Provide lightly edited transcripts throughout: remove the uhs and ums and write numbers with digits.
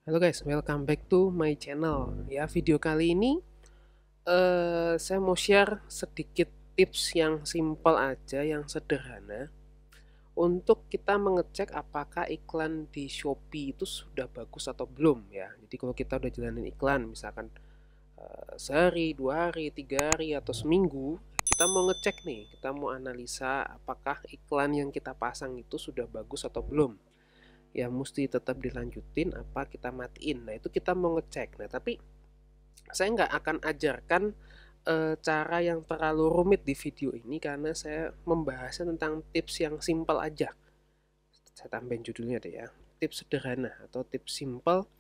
Halo guys, welcome back to my channel. Ya, video kali ini saya mau share sedikit tips yang simple aja, yang sederhana untuk kita mengecek apakah iklan di Shopee itu sudah bagus atau belum ya. Jadi kalau kita udah jalanin iklan, misalkan sehari, 2 hari, 3 hari, atau seminggu, kita mau ngecek nih, kita mau analisa apakah iklan yang kita pasang itu sudah bagus atau belum. Ya mesti tetap dilanjutin apa kita matiin. Nah itu kita mau ngecek. Nah tapi saya nggak akan ajarkan cara yang terlalu rumit di video ini karena saya membahasnya tentang tips yang simple aja. Saya tambahin judulnya deh ya, tips sederhana atau tips simple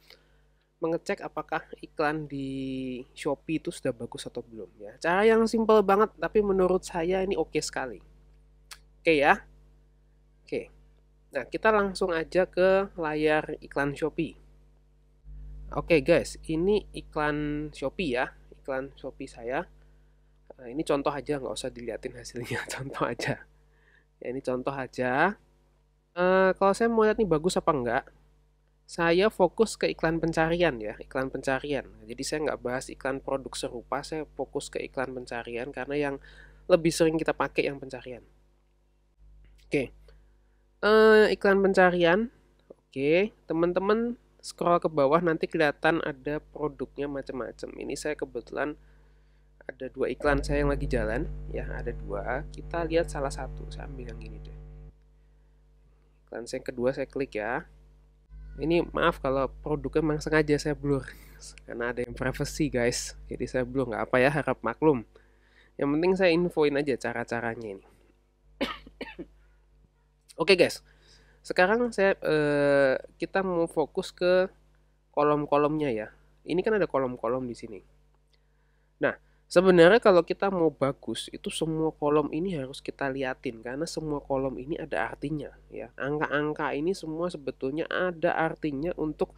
mengecek apakah iklan di Shopee itu sudah bagus atau belum ya. Cara yang simple banget tapi menurut saya ini oke sekali. Oke ya. Oke. Nah, kita langsung aja ke layar iklan Shopee. Oke guys, ini iklan Shopee ya, iklan Shopee saya. Nah, ini contoh aja, nggak usah diliatin hasilnya, contoh aja. Ya, ini contoh aja. Kalau saya mau lihat nih bagus apa enggak, saya fokus ke iklan pencarian ya, iklan pencarian. Jadi saya nggak bahas iklan produk serupa, saya fokus ke iklan pencarian karena yang lebih sering kita pakai yang pencarian. Oke, iklan pencarian. Oke, teman-teman scroll ke bawah nanti kelihatan ada produknya macam-macam. Ini saya kebetulan ada 2 iklan saya yang lagi jalan, ya ada 2. Kita lihat salah satu. Saya ambil yang ini deh. Iklan saya yang kedua saya klik ya. Ini maaf kalau produknya memang sengaja saya blur karena ada yang privacy guys. Jadi saya blur, nggak apa ya, harap maklum. Yang penting saya infoin aja cara-caranya ini. Oke guys, sekarang kita mau fokus ke kolom-kolomnya ya. Ini kan ada kolom-kolom di sini. Nah, sebenarnya kalau kita mau bagus, itu semua kolom ini harus kita liatin karena semua kolom ini ada artinya ya. Angka-angka ini semua sebetulnya ada artinya untuk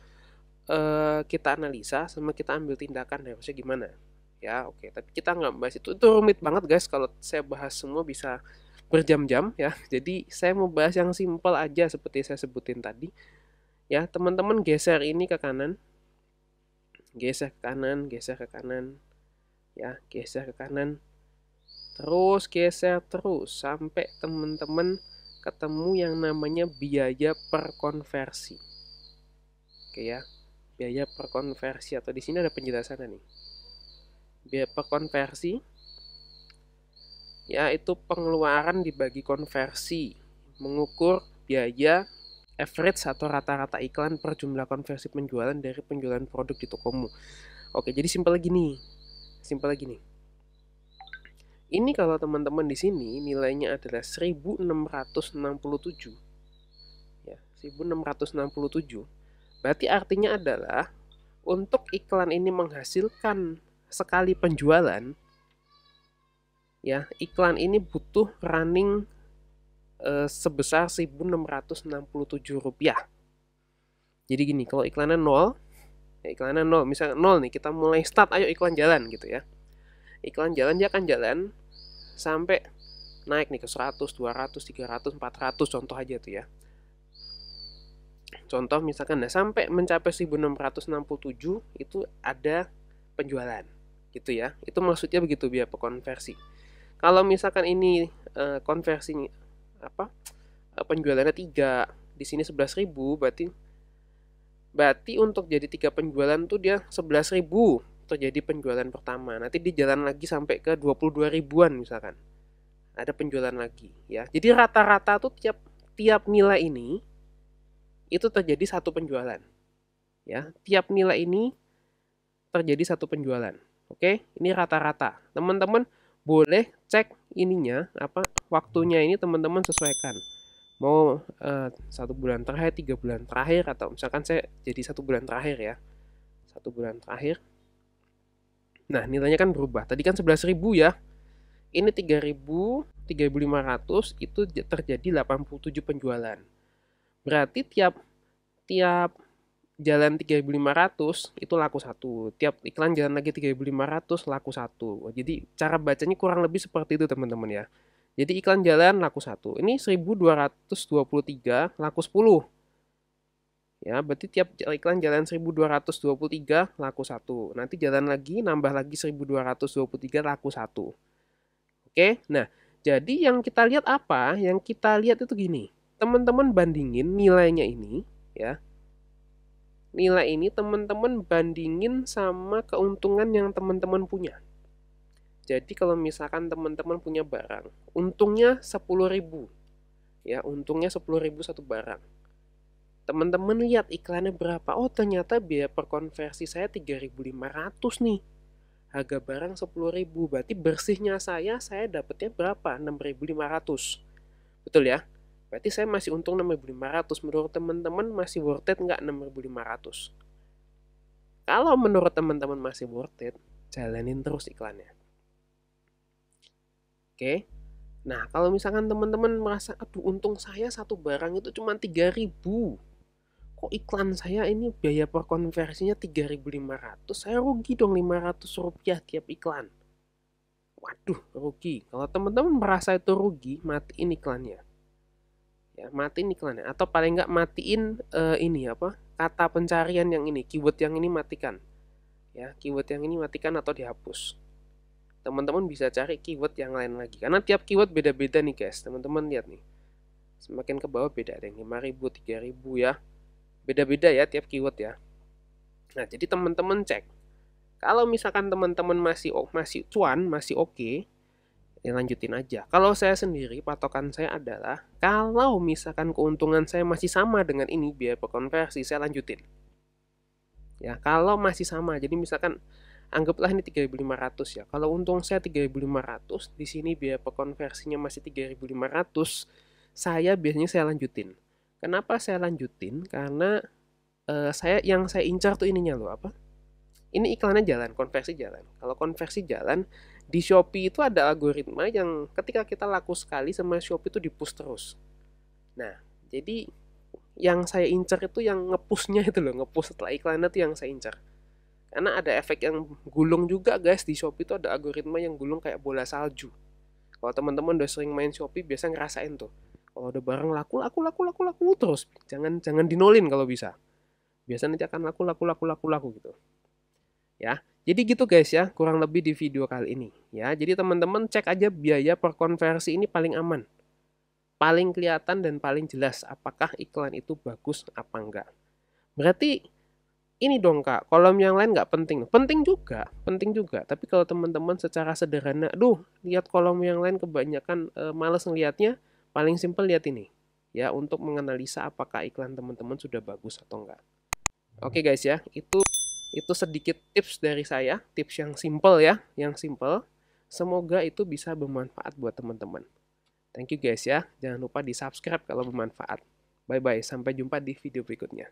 kita analisa sama kita ambil tindakan harusnya gimana. Ya, oke. Tapi kita nggak bahas itu. Itu rumit banget guys. Kalau saya bahas semua bisa berjam-jam ya. Jadi saya mau bahas yang simple aja seperti saya sebutin tadi. Ya, teman-teman geser ini ke kanan, geser ke kanan, geser ke kanan, ya geser ke kanan, terus geser terus sampai teman-teman ketemu yang namanya biaya per konversi. Oke ya, biaya per konversi, atau di sini ada penjelasannya nih. Biaya per konversi yaitu pengeluaran dibagi konversi, mengukur biaya average atau rata-rata iklan per jumlah konversi penjualan dari penjualan produk di tokomu. Oke, jadi simpel lagi nih. Simpel lagi nih. Ini kalau teman-teman di sini nilainya adalah 1667. Ya, 1667. Berarti artinya adalah untuk iklan ini menghasilkan sekali penjualan, ya, iklan ini butuh running sebesar 1667 rupiah. Jadi gini, kalau iklannya 0, ya iklannya 0, misalnya 0 nih, kita mulai start, ayo iklan jalan gitu ya. Iklan jalan, dia akan jalan sampai naik nih ke 100, 200, 300, 400, contoh aja tuh ya. Contoh misalkan, nah sampai mencapai 1667 itu ada penjualan gitu ya. Itu maksudnya begitu biaya konversi. Kalau misalkan ini konversinya apa? Penjualannya 3, di sini 11.000, berarti untuk jadi 3 penjualan tuh dia 11.000 terjadi penjualan pertama. Nanti di jalan lagi sampai ke 22 ribuan misalkan. Ada penjualan lagi ya. Jadi rata-rata tuh tiap nilai ini itu terjadi satu penjualan. Ya, tiap nilai ini terjadi satu penjualan. Oke, ini rata-rata. Teman-teman boleh cek ininya apa waktunya, ini teman-teman sesuaikan. Mau 1 bulan terakhir, 3 bulan terakhir, atau misalkan saya jadi 1 bulan terakhir ya. 1 bulan terakhir. Nah, nilainya kan berubah. Tadi kan 11.000 ya. Ini 3.000, 3.500 itu terjadi 87 penjualan. Berarti tiap tiap jalan 3.500 itu laku satu. Tiap iklan jalan lagi 3.500 laku satu. Jadi cara bacanya kurang lebih seperti itu teman-teman ya. Jadi iklan jalan laku satu. Ini 1.223 laku 10. Ya, berarti tiap iklan jalan 1223 laku 1. Nanti jalan lagi nambah lagi 1223 laku 1. Oke. Nah, jadi yang kita lihat apa? Yang kita lihat itu gini. Teman-teman bandingin nilainya ini ya. Nilai ini teman-teman bandingin sama keuntungan yang teman-teman punya. Jadi kalau misalkan teman-teman punya barang, untungnya 10.000. Ya, untungnya 10.000 satu barang. Teman-teman lihat iklannya berapa? Oh, ternyata biaya per konversi saya 3.500 nih. Harga barang 10.000. Berarti bersihnya saya dapatnya berapa? 6.500. Betul ya? Berarti saya masih untung 6.500. Menurut teman-teman masih worth it nggak 6.500? Kalau menurut teman-teman masih worth it, jalanin terus iklannya. Oke. Nah, kalau misalkan teman-teman merasa, aduh untung saya satu barang itu cuma 3.000. Kok iklan saya ini biaya per konversinya 3.500, saya rugi dong 500 rupiah tiap iklan. Waduh, rugi. Kalau teman-teman merasa itu rugi, matiin iklannya. Ya, matiin iklannya. Atau paling nggak matiin ini apa? Kata pencarian yang ini, keyword yang ini matikan. Ya, keyword yang ini matikan atau dihapus. Teman-teman bisa cari keyword yang lain lagi. Karena tiap keyword beda-beda nih guys. Teman-teman lihat nih. Semakin ke bawah beda, ada yang 5.000, 3.000 ya. Beda-beda ya tiap keyword ya. Nah, jadi teman-teman cek. Kalau misalkan teman-teman masih cuan, masih oke, ya lanjutin aja. Kalau saya sendiri, patokan saya adalah kalau misalkan keuntungan saya masih sama dengan ini biaya per konversi, saya lanjutin. Ya, kalau masih sama, jadi misalkan anggaplah ini 3.500 ya. Kalau untung saya 3.500, di sini biaya per konversinya masih 3.500, saya biasanya saya lanjutin. Kenapa saya lanjutin? Karena yang saya incar tuh ininya loh apa? Ini iklannya jalan, konversi jalan. Kalau konversi jalan, di Shopee itu ada algoritma yang ketika kita laku sekali sama Shopee itu di-push terus. Nah, jadi yang saya incar itu yang nge-push-nya itu loh, nge-push setelah iklannya itu yang saya incar. Karena ada efek yang gulung juga guys, di Shopee itu ada algoritma yang gulung kayak bola salju. Kalau teman-teman udah sering main Shopee biasa ngerasain tuh. Kalau ada barang laku terus. Jangan dinolin kalau bisa. Biasanya nanti akan laku gitu. Ya. Jadi gitu guys ya, kurang lebih di video kali ini. Ya, jadi teman-teman cek aja biaya per konversi ini paling aman. Paling kelihatan dan paling jelas apakah iklan itu bagus apa enggak. Berarti ini dong kak, kolom yang lain nggak penting. Penting juga. Tapi kalau teman-teman secara sederhana, lihat kolom yang lain kebanyakan males ngelihatnya, paling simpel lihat ini. Ya, untuk menganalisa apakah iklan teman-teman sudah bagus atau enggak. Oke guys ya, itu sedikit tips dari saya, tips yang simple ya, yang simple. Semoga itu bisa bermanfaat buat teman-teman. Thank you guys ya, jangan lupa di subscribe kalau bermanfaat. Bye bye, sampai jumpa di video berikutnya.